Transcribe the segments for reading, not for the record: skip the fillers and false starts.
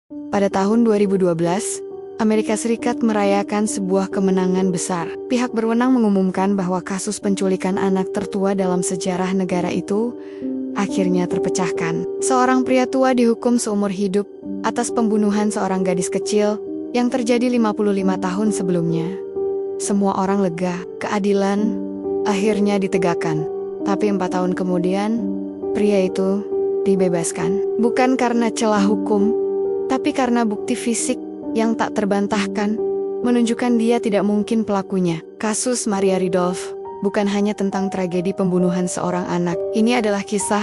Pada tahun 2012, Amerika Serikat merayakan sebuah kemenangan besar. Pihak berwenang mengumumkan bahwa kasus penculikan anak tertua dalam sejarah negara itu akhirnya terpecahkan. Seorang pria tua dihukum seumur hidup atas pembunuhan seorang gadis kecil yang terjadi 55 tahun sebelumnya. Semua orang lega, keadilan akhirnya ditegakkan. Tapi 4 tahun kemudian, pria itu dibebaskan. Bukan karena celah hukum, tapi karena bukti fisik yang tak terbantahkan menunjukkan dia tidak mungkin pelakunya. Kasus Maria Ridolf bukan hanya tentang tragedi pembunuhan seorang anak. Ini adalah kisah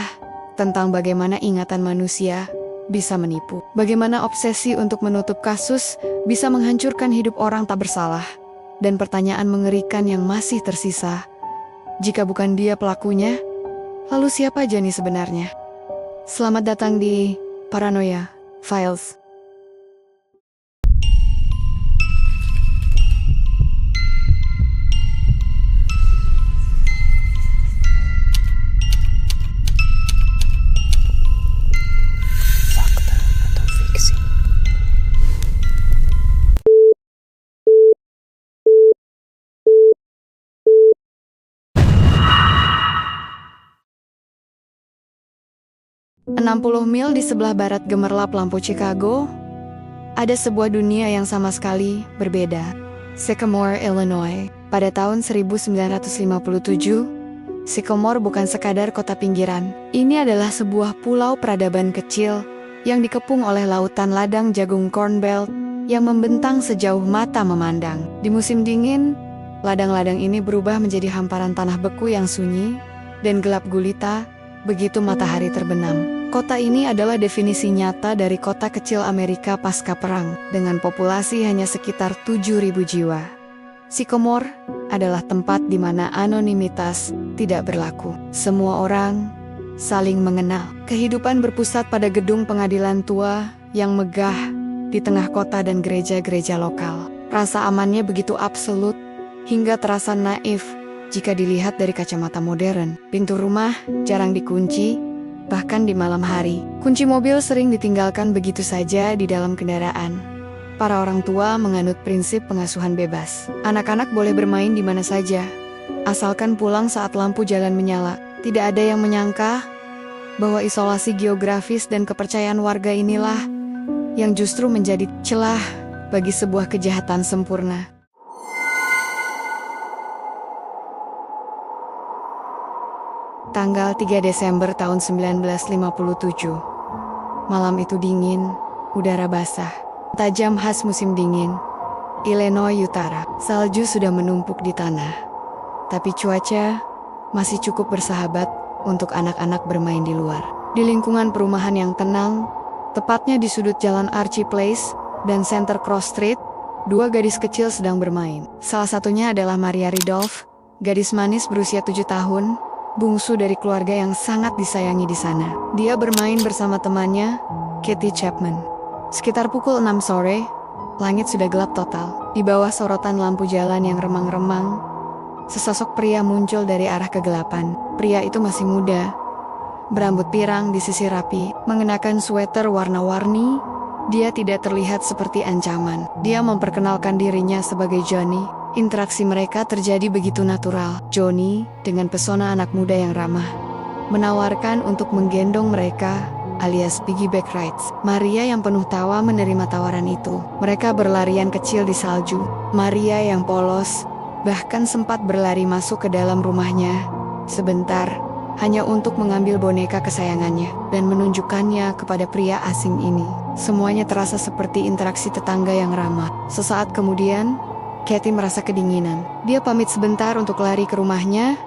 tentang bagaimana ingatan manusia bisa menipu. Bagaimana obsesi untuk menutup kasus bisa menghancurkan hidup orang tak bersalah. Dan pertanyaan mengerikan yang masih tersisa. Jika bukan dia pelakunya, lalu siapa Johnny sebenarnya? Selamat datang di Paranoia Files. Fakta atau fiksi? Enam 60 mil di sebelah barat gemerlap lampu Chicago, ada sebuah dunia yang sama sekali berbeda. Sycamore, Illinois. Pada tahun 1957, Sycamore bukan sekadar kota pinggiran. Ini adalah sebuah pulau peradaban kecil yang dikepung oleh lautan ladang jagung Corn Belt yang membentang sejauh mata memandang. Di musim dingin, ladang-ladang ini berubah menjadi hamparan tanah beku yang sunyi dan gelap gulita begitu matahari terbenam. Kota ini adalah definisi nyata dari kota kecil Amerika pasca perang, dengan populasi hanya sekitar 7.000 jiwa. Sycamore adalah tempat di mana anonimitas tidak berlaku. Semua orang saling mengenal. Kehidupan berpusat pada gedung pengadilan tua yang megah di tengah kota dan gereja-gereja lokal. Rasa amannya begitu absolut hingga terasa naif jika dilihat dari kacamata modern. Pintu rumah jarang dikunci, bahkan di malam hari. Kunci mobil sering ditinggalkan begitu saja di dalam kendaraan. Para orang tua menganut prinsip pengasuhan bebas. Anak-anak boleh bermain di mana saja, asalkan pulang saat lampu jalan menyala. Tidak ada yang menyangka bahwa isolasi geografis dan kepercayaan warga inilah yang justru menjadi celah bagi sebuah kejahatan sempurna. Tanggal 3 Desember tahun 1957. Malam itu dingin, udara basah, tajam khas musim dingin. Illinois Utara, salju sudah menumpuk di tanah. Tapi cuaca masih cukup bersahabat untuk anak-anak bermain di luar. Di lingkungan perumahan yang tenang, tepatnya di sudut jalan Archie Place dan Center Cross Street, dua gadis kecil sedang bermain. Salah satunya adalah Maria Ridolf, gadis manis berusia 7 tahun, bungsu dari keluarga yang sangat disayangi di sana. Dia bermain bersama temannya, Katie Chapman. Sekitar pukul 6 sore, langit sudah gelap total. Di bawah sorotan lampu jalan yang remang-remang, sesosok pria muncul dari arah kegelapan. Pria itu masih muda, berambut pirang disisir rapi, mengenakan sweater warna-warni. Dia tidak terlihat seperti ancaman. Dia memperkenalkan dirinya sebagai Johnny. Interaksi mereka terjadi begitu natural. Johnny, dengan pesona anak muda yang ramah, menawarkan untuk menggendong mereka alias piggyback rides. Maria yang penuh tawa menerima tawaran itu. Mereka berlarian kecil di salju. Maria yang polos bahkan sempat berlari masuk ke dalam rumahnya sebentar hanya untuk mengambil boneka kesayangannya dan menunjukkannya kepada pria asing ini. Semuanya terasa seperti interaksi tetangga yang ramah. Sesaat kemudian, Katie merasa kedinginan. Dia pamit sebentar untuk lari ke rumahnya,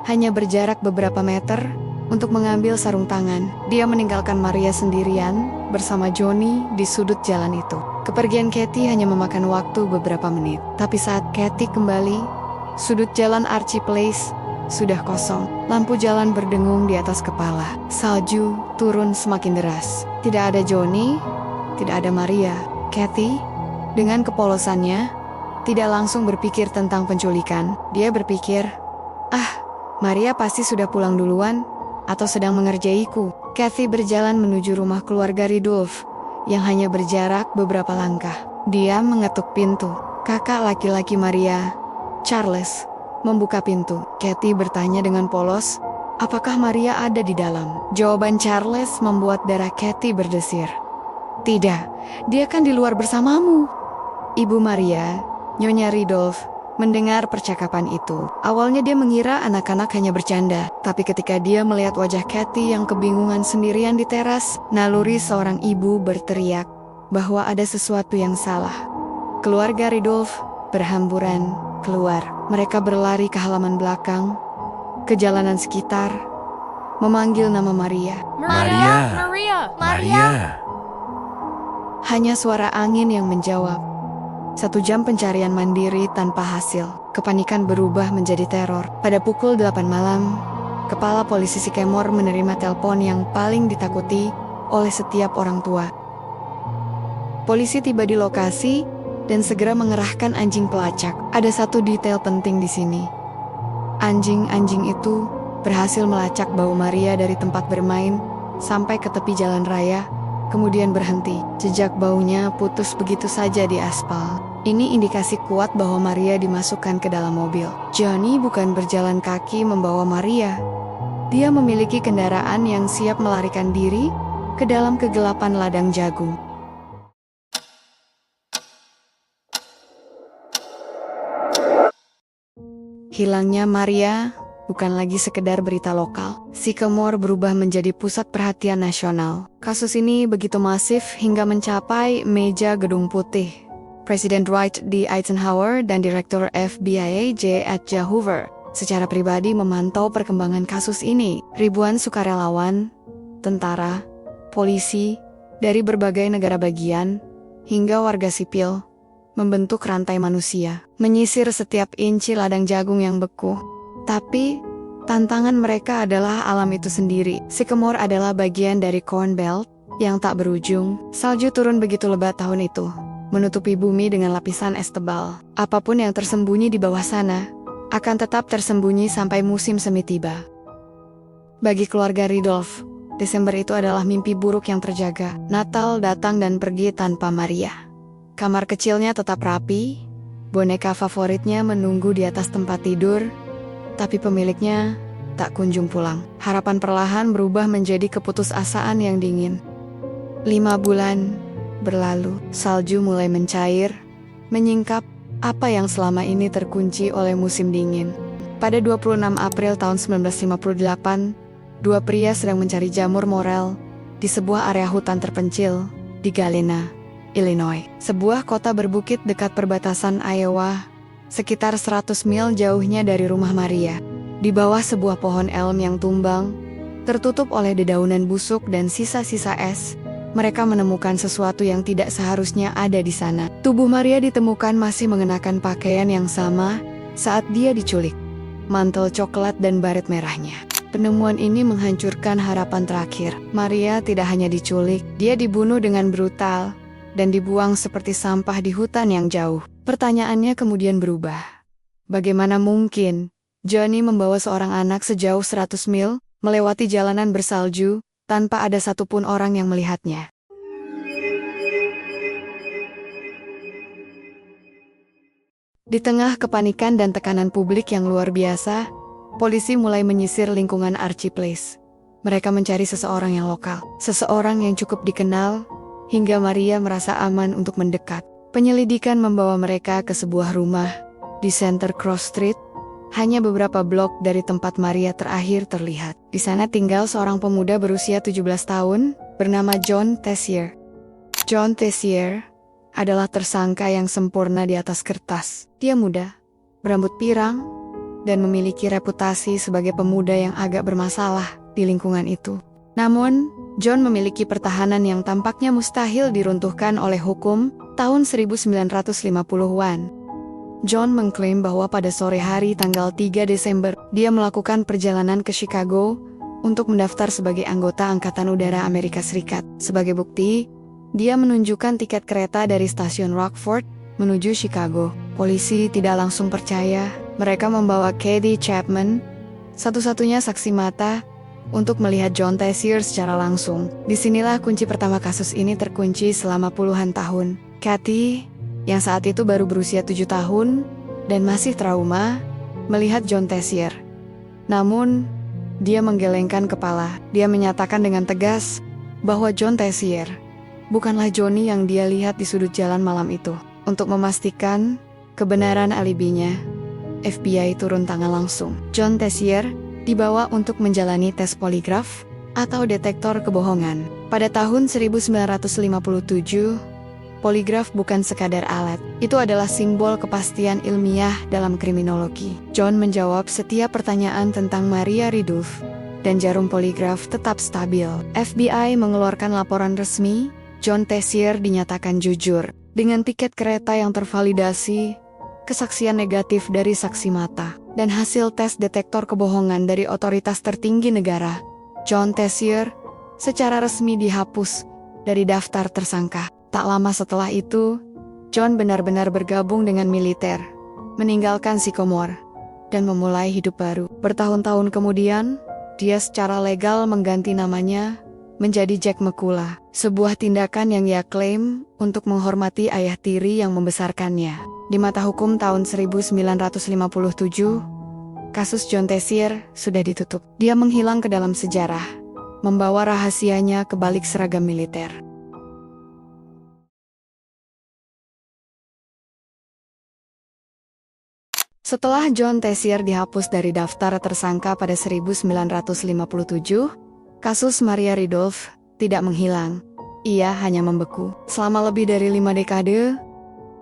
hanya berjarak beberapa meter untuk mengambil sarung tangan. Dia meninggalkan Maria sendirian bersama Johnny di sudut jalan itu. Kepergian Katie hanya memakan waktu beberapa menit. Tapi saat Katie kembali, sudut jalan Archie Place sudah kosong. Lampu jalan berdengung di atas kepala. Salju turun semakin deras. Tidak ada Johnny, tidak ada Maria. Katie, dengan kepolosannya, tidak langsung berpikir tentang penculikan. Dia berpikir, Maria pasti sudah pulang duluan atau sedang mengerjaiku. Kathy berjalan menuju rumah keluarga Ridolf yang hanya berjarak beberapa langkah. Dia mengetuk pintu. Kakak laki-laki Maria, Charles, membuka pintu. Kathy bertanya dengan polos, apakah Maria ada di dalam? Jawaban Charles membuat darah Kathy berdesir. Tidak, dia kan di luar bersamamu. Ibu Maria, Nyonya Ridolf, mendengar percakapan itu. Awalnya dia mengira anak-anak hanya bercanda, tapi ketika dia melihat wajah Kathy yang kebingungan sendirian di teras, naluri seorang ibu berteriak bahwa ada sesuatu yang salah. Keluarga Ridolf berhamburan keluar. Mereka berlari ke halaman belakang, ke jalanan sekitar, memanggil nama Maria. Maria. Hanya suara angin yang menjawab. 1 jam pencarian mandiri tanpa hasil. Kepanikan berubah menjadi teror. Pada pukul 8 malam, kepala polisi Sycamore menerima telepon yang paling ditakuti oleh setiap orang tua. Polisi tiba di lokasi dan segera mengerahkan anjing pelacak. Ada satu detail penting di sini. Anjing-anjing itu berhasil melacak bau Maria dari tempat bermain sampai ke tepi jalan raya, kemudian berhenti. Jejak baunya putus begitu saja di aspal. Ini indikasi kuat bahwa Maria dimasukkan ke dalam mobil. Johnny bukan berjalan kaki membawa Maria. Dia memiliki kendaraan yang siap melarikan diri ke dalam kegelapan ladang jagung. Hilangnya Maria bukan lagi sekedar berita lokal. Sycamore berubah menjadi pusat perhatian nasional. Kasus ini begitu masif hingga mencapai meja Gedung Putih. Presiden Dwight D. Eisenhower dan Direktur FBI J. Edgar Hoover secara pribadi memantau perkembangan kasus ini. Ribuan sukarelawan, tentara, polisi, dari berbagai negara bagian, hingga warga sipil, membentuk rantai manusia, menyisir setiap inci ladang jagung yang beku. Tapi, tantangan mereka adalah alam itu sendiri. Sycamore adalah bagian dari Corn Belt yang tak berujung. Salju turun begitu lebat tahun itu, menutupi bumi dengan lapisan es tebal. Apapun yang tersembunyi di bawah sana, akan tetap tersembunyi sampai musim semi tiba. Bagi keluarga Ridolf, Desember itu adalah mimpi buruk yang terjaga. Natal datang dan pergi tanpa Maria. Kamar kecilnya tetap rapi, boneka favoritnya menunggu di atas tempat tidur, tapi pemiliknya tak kunjung pulang. Harapan perlahan berubah menjadi keputusasaan yang dingin. 5 bulan berlalu, salju mulai mencair, menyingkap apa yang selama ini terkunci oleh musim dingin. Pada 26 April tahun 1958, 2 pria sedang mencari jamur morel di sebuah area hutan terpencil di Galena, Illinois, sebuah kota berbukit dekat perbatasan Iowa, sekitar 100 mil jauhnya dari rumah Maria. Di bawah sebuah pohon elm yang tumbang, tertutup oleh dedaunan busuk dan sisa-sisa es, mereka menemukan sesuatu yang tidak seharusnya ada di sana. Tubuh Maria ditemukan masih mengenakan pakaian yang sama saat dia diculik, mantel coklat dan baret merahnya. Penemuan ini menghancurkan harapan terakhir. Maria tidak hanya diculik, dia dibunuh dengan brutal dan dibuang seperti sampah di hutan yang jauh. Pertanyaannya kemudian berubah. Bagaimana mungkin Johnny membawa seorang anak sejauh 100 mil, melewati jalanan bersalju, tanpa ada satupun orang yang melihatnya? Di tengah kepanikan dan tekanan publik yang luar biasa, polisi mulai menyisir lingkungan Archie Place. Mereka mencari seseorang yang lokal, seseorang yang cukup dikenal, hingga Maria merasa aman untuk mendekat. Penyelidikan membawa mereka ke sebuah rumah di Center Cross Street, hanya beberapa blok dari tempat Maria terakhir terlihat. Di sana tinggal seorang pemuda berusia 17 tahun bernama John Tessier. John Tessier adalah tersangka yang sempurna di atas kertas. Dia muda, berambut pirang, dan memiliki reputasi sebagai pemuda yang agak bermasalah di lingkungan itu. Namun, John memiliki pertahanan yang tampaknya mustahil diruntuhkan oleh hukum tahun 1950-an. John mengklaim bahwa pada sore hari tanggal 3 Desember, dia melakukan perjalanan ke Chicago untuk mendaftar sebagai anggota Angkatan Udara Amerika Serikat. Sebagai bukti, dia menunjukkan tiket kereta dari stasiun Rockford menuju Chicago. Polisi tidak langsung percaya. Mereka membawa Katie Chapman, satu-satunya saksi mata untuk melihat John Tessier secara langsung. Disinilah kunci pertama kasus ini terkunci selama puluhan tahun. Kathy, yang saat itu baru berusia 7 tahun, dan masih trauma, melihat John Tessier. Namun, dia menggelengkan kepala. Dia menyatakan dengan tegas bahwa John Tessier bukanlah Johnny yang dia lihat di sudut jalan malam itu. Untuk memastikan kebenaran alibinya, FBI turun tangan langsung. John Tessier dibawa untuk menjalani tes poligraf atau detektor kebohongan. Pada tahun 1957, poligraf bukan sekadar alat. Itu adalah simbol kepastian ilmiah dalam kriminologi. John menjawab setiap pertanyaan tentang Maria Ridulph, dan jarum poligraf tetap stabil. FBI mengeluarkan laporan resmi, John Tessier dinyatakan jujur. Dengan tiket kereta yang tervalidasi, kesaksian negatif dari saksi mata, dan hasil tes detektor kebohongan dari otoritas tertinggi negara, John Tessier secara resmi dihapus dari daftar tersangka. Tak lama setelah itu, John benar-benar bergabung dengan militer, meninggalkan Sycamore, dan memulai hidup baru. Bertahun-tahun kemudian, dia secara legal mengganti namanya menjadi Jack McCullough, sebuah tindakan yang ia klaim untuk menghormati ayah tiri yang membesarkannya. Di mata hukum tahun 1957, kasus John Tessier sudah ditutup. Dia menghilang ke dalam sejarah, membawa rahasianya ke balik seragam militer. Setelah John Tessier dihapus dari daftar tersangka pada 1957, kasus Maria Ridulph tidak menghilang. Ia hanya membeku. Selama lebih dari 5 dekade,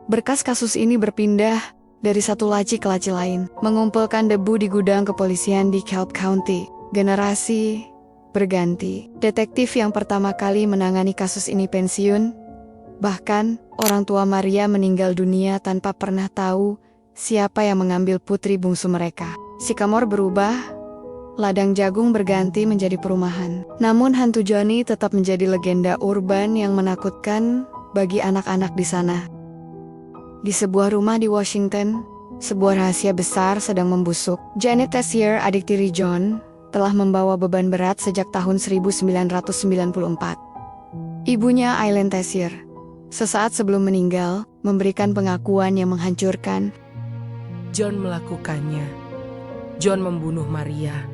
berkas kasus ini berpindah dari satu laci ke laci lain, mengumpulkan debu di gudang kepolisian di Cobb County. Generasi berganti. Detektif yang pertama kali menangani kasus ini pensiun. Bahkan, orang tua Maria meninggal dunia tanpa pernah tahu siapa yang mengambil putri bungsu mereka. Sycamore berubah, ladang jagung berganti menjadi perumahan. Namun hantu Johnny tetap menjadi legenda urban yang menakutkan bagi anak-anak di sana. Di sebuah rumah di Washington, sebuah rahasia besar sedang membusuk. Janet Tessier, adik tiri John, telah membawa beban berat sejak tahun 1994. Ibunya, Eileen Tessier, sesaat sebelum meninggal, memberikan pengakuan yang menghancurkan. John melakukannya. John membunuh Maria.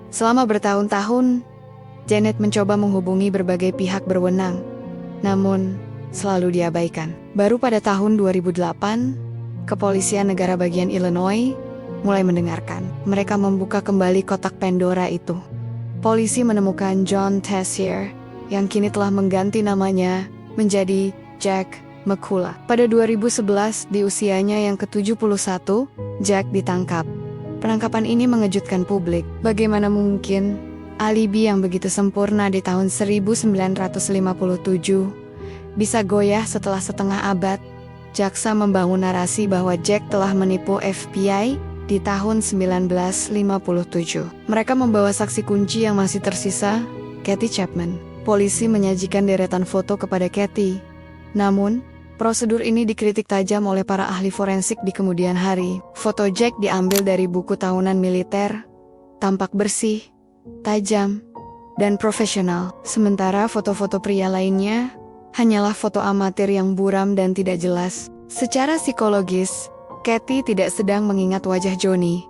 Selama bertahun-tahun, Janet mencoba menghubungi berbagai pihak berwenang, namun selalu diabaikan. Baru pada tahun 2008, Kepolisian Negara Bagian Illinois mulai mendengarkan. Mereka membuka kembali kotak Pandora itu. Polisi menemukan John Tessier, yang kini telah mengganti namanya menjadi Jack McCullough. Pada 2011, di usianya yang ke-71, Jack ditangkap. Penangkapan ini mengejutkan publik. Bagaimana mungkin alibi yang begitu sempurna di tahun 1957 bisa goyah setelah setengah abad? Jaksa membangun narasi bahwa Jack telah menipu FBI di tahun 1957. Mereka membawa saksi kunci yang masih tersisa, Kathy Chapman. Polisi menyajikan deretan foto kepada Kathy. Namun, prosedur ini dikritik tajam oleh para ahli forensik di kemudian hari. Foto Jack diambil dari buku tahunan militer, tampak bersih, tajam, dan profesional. Sementara foto-foto pria lainnya hanyalah foto amatir yang buram dan tidak jelas. Secara psikologis, Kathy tidak sedang mengingat wajah Johnny.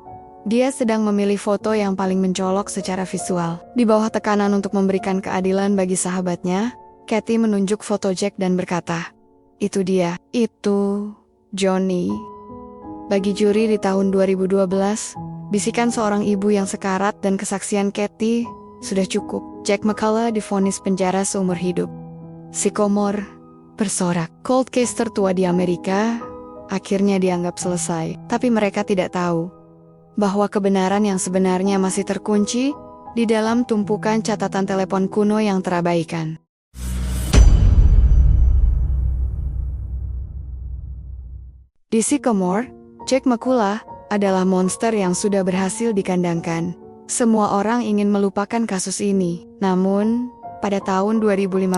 Dia sedang memilih foto yang paling mencolok secara visual. Di bawah tekanan untuk memberikan keadilan bagi sahabatnya, Kathy menunjuk foto Jack dan berkata, "Itu dia, itu Johnny." Bagi juri di tahun 2012, bisikan seorang ibu yang sekarat dan kesaksian Kathy sudah cukup. Jack McCullough divonis penjara seumur hidup. Sycamore bersorak. Cold case tertua di Amerika akhirnya dianggap selesai. Tapi mereka tidak tahu bahwa kebenaran yang sebenarnya masih terkunci di dalam tumpukan catatan telepon kuno yang terabaikan. Di Sycamore, Jack McCullough adalah monster yang sudah berhasil dikandangkan. Semua orang ingin melupakan kasus ini. Namun, pada tahun 2015,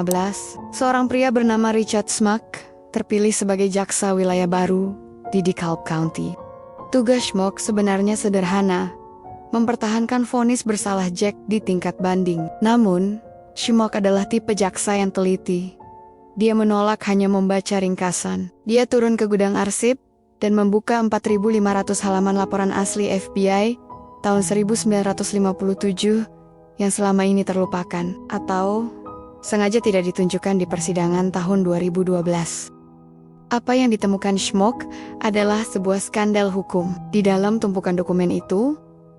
seorang pria bernama Richard Schmuck terpilih sebagai jaksa wilayah baru di DeKalb County. Tugas Schmuck sebenarnya sederhana, mempertahankan vonis bersalah Jack di tingkat banding. Namun, Schmock adalah tipe jaksa yang teliti. Dia menolak hanya membaca ringkasan. Dia turun ke gudang arsip dan membuka 4.500 halaman laporan asli FBI tahun 1957 yang selama ini terlupakan atau sengaja tidak ditunjukkan di persidangan tahun 2012. Apa yang ditemukan Schmock adalah sebuah skandal hukum. Di dalam tumpukan dokumen itu,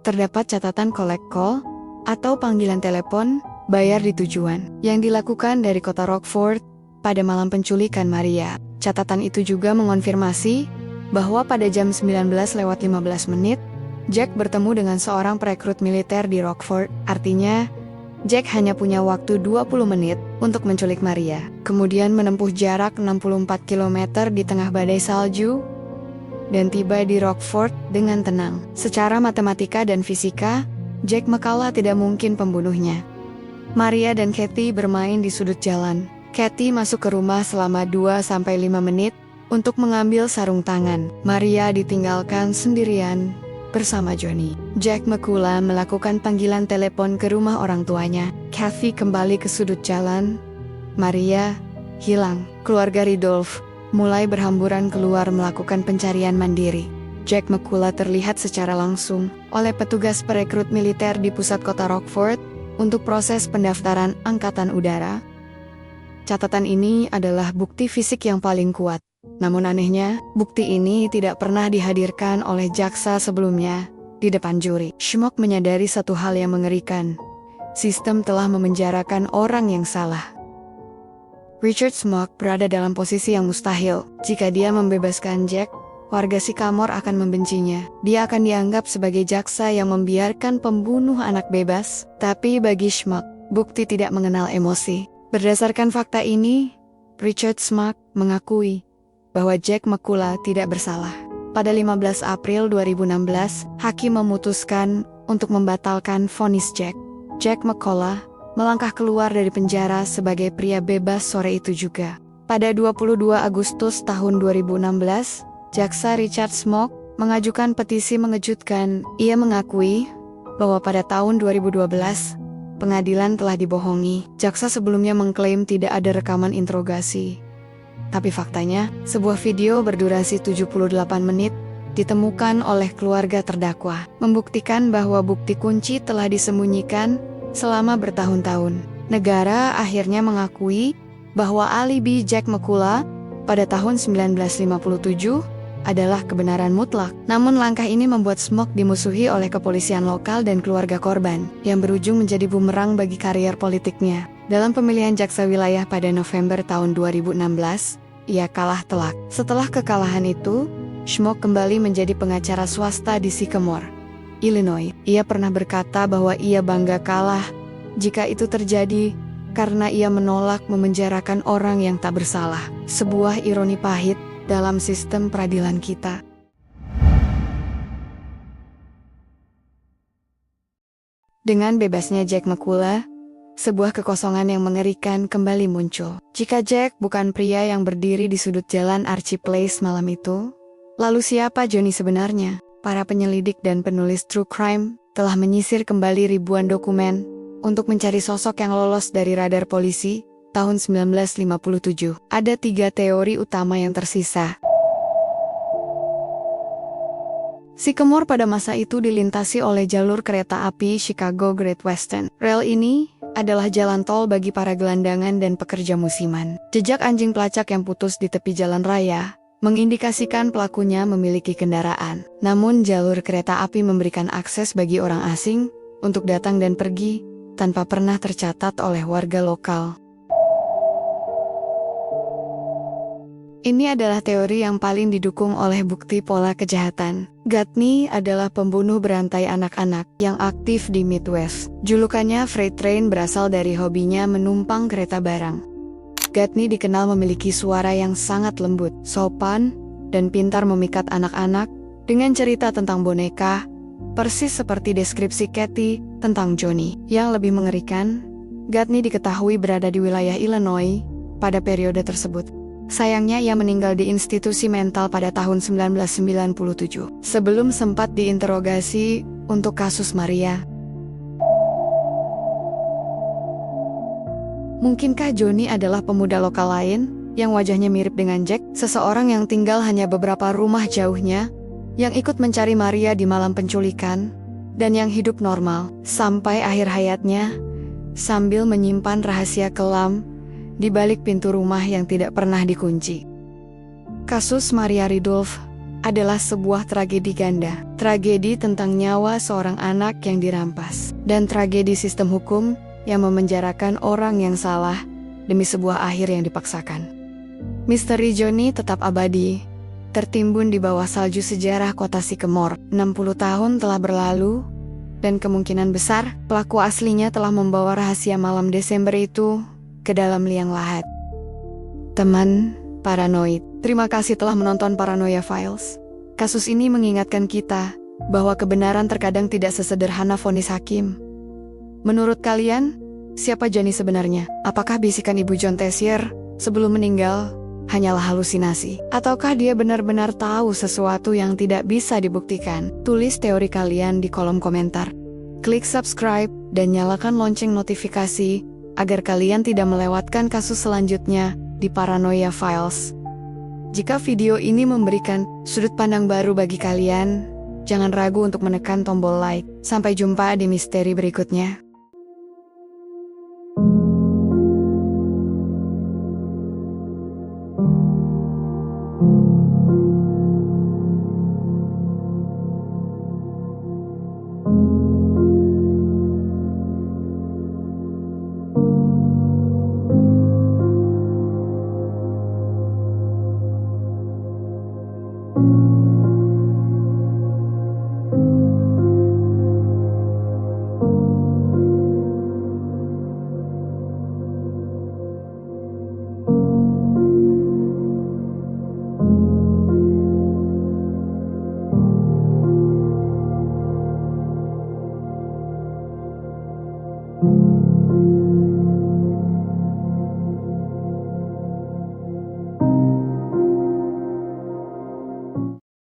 terdapat catatan collect call atau panggilan telepon bayar di tujuan yang dilakukan dari kota Rockford pada malam penculikan Maria. Catatan itu juga mengonfirmasi bahwa pada jam 19:15 Jack bertemu dengan seorang perekrut militer di Rockford. Artinya, Jack hanya punya waktu 20 menit untuk menculik Maria, kemudian menempuh jarak 64 km di tengah badai salju, dan tiba di Rockford dengan tenang. Secara matematika dan fisika, Jack McCullough tidak mungkin pembunuhnya. Maria dan Kathy bermain di sudut jalan. Kathy masuk ke rumah selama 2-5 menit untuk mengambil sarung tangan. Maria ditinggalkan sendirian bersama Johnny. Jack McCullough melakukan panggilan telepon ke rumah orang tuanya. Kathy kembali ke sudut jalan. Maria hilang. Keluarga Ridolf mulai berhamburan keluar melakukan pencarian mandiri. Jack McCullough terlihat secara langsung oleh petugas perekrut militer di pusat kota Rockford untuk proses pendaftaran angkatan udara. Catatan ini adalah bukti fisik yang paling kuat. Namun anehnya, bukti ini tidak pernah dihadirkan oleh jaksa sebelumnya di depan juri. Schmock menyadari satu hal yang mengerikan. Sistem telah memenjarakan orang yang salah. Richard Schmock berada dalam posisi yang mustahil. Jika dia membebaskan Jack, warga Sycamore akan membencinya. Dia akan dianggap sebagai jaksa yang membiarkan pembunuh anak bebas. Tapi bagi Schmock, bukti tidak mengenal emosi. Berdasarkan fakta ini, Richard Schmock mengakui bahwa Jack McCullough tidak bersalah. Pada 15 April 2016, hakim memutuskan untuk membatalkan vonis Jack. Jack McCullough melangkah keluar dari penjara sebagai pria bebas sore itu juga. Pada 22 Agustus tahun 2016, jaksa Richard Schmock mengajukan petisi mengejutkan. Ia mengakui bahwa pada tahun 2012, pengadilan telah dibohongi. Jaksa sebelumnya mengklaim tidak ada rekaman interogasi. Tapi faktanya, sebuah video berdurasi 78 menit ditemukan oleh keluarga terdakwa, membuktikan bahwa bukti kunci telah disembunyikan selama bertahun-tahun. Negara akhirnya mengakui bahwa alibi Jack McCullough pada tahun 1957 adalah kebenaran mutlak. Namun langkah ini membuat Schmock dimusuhi oleh kepolisian lokal dan keluarga korban, yang berujung menjadi bumerang bagi karier politiknya. Dalam pemilihan jaksa wilayah pada November tahun 2016, ia kalah telak. Setelah kekalahan itu, Schmock kembali menjadi pengacara swasta di Sycamore, Illinois. Ia pernah berkata bahwa ia bangga kalah jika itu terjadi karena ia menolak memenjarakan orang yang tak bersalah. Sebuah ironi pahit dalam sistem peradilan kita. Dengan bebasnya Jack McCullough, sebuah kekosongan yang mengerikan kembali muncul. Jika Jack bukan pria yang berdiri di sudut jalan Archie Place malam itu, lalu siapa Johnny sebenarnya? Para penyelidik dan penulis true crime telah menyisir kembali ribuan dokumen untuk mencari sosok yang lolos dari radar polisi tahun 1957. Ada 3 teori utama yang tersisa. Sycamore pada masa itu dilintasi oleh jalur kereta api Chicago Great Western. Rel ini adalah jalan tol bagi para gelandangan dan pekerja musiman. Jejak anjing pelacak yang putus di tepi jalan raya mengindikasikan pelakunya memiliki kendaraan. Namun jalur kereta api memberikan akses bagi orang asing untuk datang dan pergi tanpa pernah tercatat oleh warga lokal. Ini adalah teori yang paling didukung oleh bukti pola kejahatan. Gutney adalah pembunuh berantai anak-anak yang aktif di Midwest. Julukannya Freight Train berasal dari hobinya menumpang kereta barang. Gutney dikenal memiliki suara yang sangat lembut, sopan, dan pintar memikat anak-anak dengan cerita tentang boneka, persis seperti deskripsi Kathy tentang Johnny. Yang lebih mengerikan, Gutney diketahui berada di wilayah Illinois pada periode tersebut. Sayangnya ia meninggal di institusi mental pada tahun 1997. Sebelum sempat diinterogasi, untuk kasus Maria. Mungkinkah Johnny adalah pemuda lokal lain yang wajahnya mirip dengan Jack, seseorang yang tinggal hanya beberapa rumah jauhnya, yang ikut mencari Maria di malam penculikan, dan yang hidup normal sampai akhir hayatnya, sambil menyimpan rahasia kelam di balik pintu rumah yang tidak pernah dikunci. Kasus Maria Ridulf adalah sebuah tragedi ganda. Tragedi tentang nyawa seorang anak yang dirampas, dan tragedi sistem hukum yang memenjarakan orang yang salah demi sebuah akhir yang dipaksakan. Misteri Johnny tetap abadi, tertimbun di bawah salju sejarah kota Sycamore. 60 tahun telah berlalu, dan kemungkinan besar pelaku aslinya telah membawa rahasia malam Desember itu ke dalam liang lahat. Teman paranoid, terima kasih telah menonton Paranoia Files. Kasus ini mengingatkan kita bahwa kebenaran terkadang tidak sesederhana vonis hakim. Menurut kalian, siapa Johnny sebenarnya? Apakah bisikan Ibu John Tessier sebelum meninggal hanyalah halusinasi? Ataukah dia benar-benar tahu sesuatu yang tidak bisa dibuktikan? Tulis teori kalian di kolom komentar. Klik subscribe dan nyalakan lonceng notifikasi agar kalian tidak melewatkan kasus selanjutnya di Paranoia Files. Jika video ini memberikan sudut pandang baru bagi kalian, jangan ragu untuk menekan tombol like. Sampai jumpa di misteri berikutnya. Thank you.